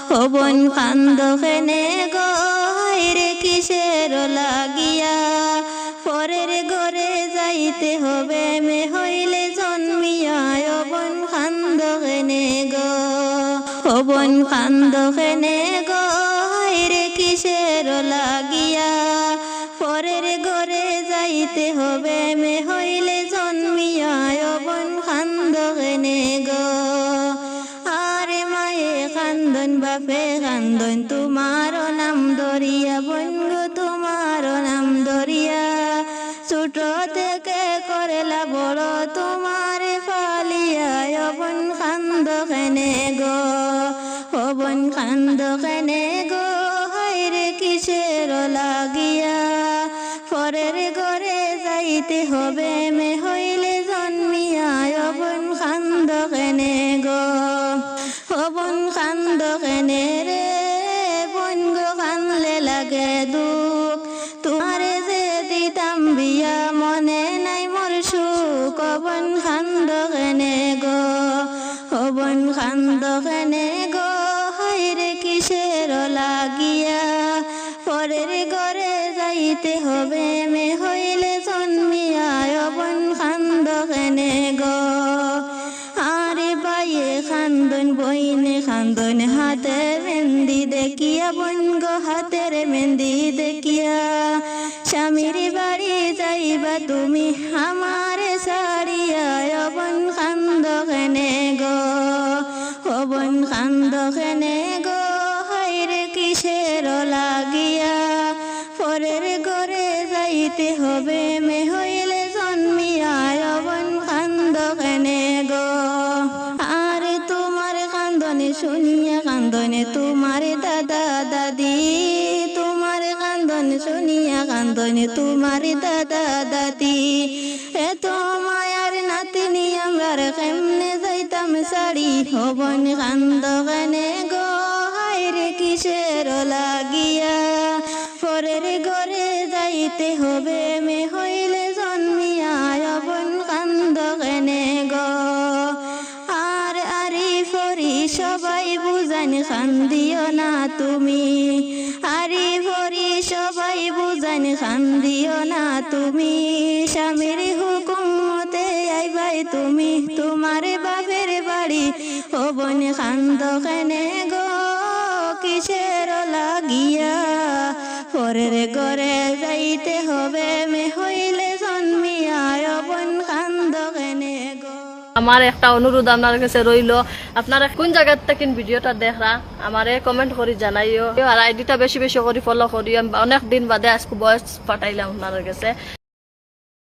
হবন কান্দ কেনে গো হায়রে কিসের লাগিয়া পরের ঘরে যাইতে হবে মে হইলে জন্মিয়া হবন কান্দ কেনে গো হবন কান্দ কেনে গো হায়রে কিসের লাগিয়া পরের ঘরে যাইতে হবে মে হইলে জন্মিয়া হবন কান্দ কেনে গো আরে মায়ে কান্দন বাপে কান্দন তোমার নাম দরিয়া বন্ধু তোমার নাম দরিয়া ছোট থেকে করেলা বড় তোমার ফালিয়া হবন কান্দ কেনে গো হবন কান্দ কেনে গো হায়রে কিসের লাগিয়া পরের ঘরে যাইতে হবে মে হইলে জন্মিয়া হবন কান্দ কেনে গো হবন কান্দ কেনে রে বন গো কানলে লাগে দুঃখ তোমারে যে দিতাম বিয়া মনে নাই মোর সুখ হবন কান্দ কেনে গো হবন কান্দ কেনে গো হায়রে কিসের লাগিয়া পরের ঘরে যাইতে হবে মে হইলে জন্মিয়া হবন কান্দ কেনে গো আরে বাইয়ে কান্দন বইনে কান্দন হাতের মেহেন্দি দেখিয়া বন গো হাতের মেহেন্দি দেখিয়া স্বামীর বাড়ি যাইবা তুমি আমার সারিয়া হবন কান্দ কেনে গো হবন কান্দ কেনে গো হায়রে কিসের লাগিয়া পরের ঘরে যাইতে হবে মে হইলে জন্মিয়া হবন কান্দ কেনে গো আরে তোমার কান্দনে শুনিয়া কান্দনে তোমার দাদা দাদি তোমার কান্দনে শুনিয়া কান্দনে তোমার দাদা দাদি এত মায়ার নাতিনি আমরার কেমনে যাইতাম সারি হবন কান্দ কেনে গো হায়রে কিসের লাগিয়া পরের ঘরে যাইতে হবে মে হইলে জন্মিয়া হবন কান্দ কেনে গো আর আরি ফরি সবাই বুঝান কান্দিও না তুমি আরি ফরি সবাই বুঝান কান্দিও না তুমি স্বামীর হুকুম মতে আইবাই তুমি তোমার বাপের বাড়ি হবন কান্দ কেনে গো কিসের লাগিয়া পরের ঘরে যাইতে হবে মে হইলে জন্মিয়া হবন কান্দ কেনে গো আমার একটা অনুরোধ আপনার কাছে রইল আপনারা কোন জায়গার থেকে ভিডিওটা দেখরা আমারে কমেন্ট করে জানাইও আর আইডিটা বেশি বেশি করে ফলো করিও অনেক দিন বাদে আজকে বয়স পাঠাইলাম আপনার কাছে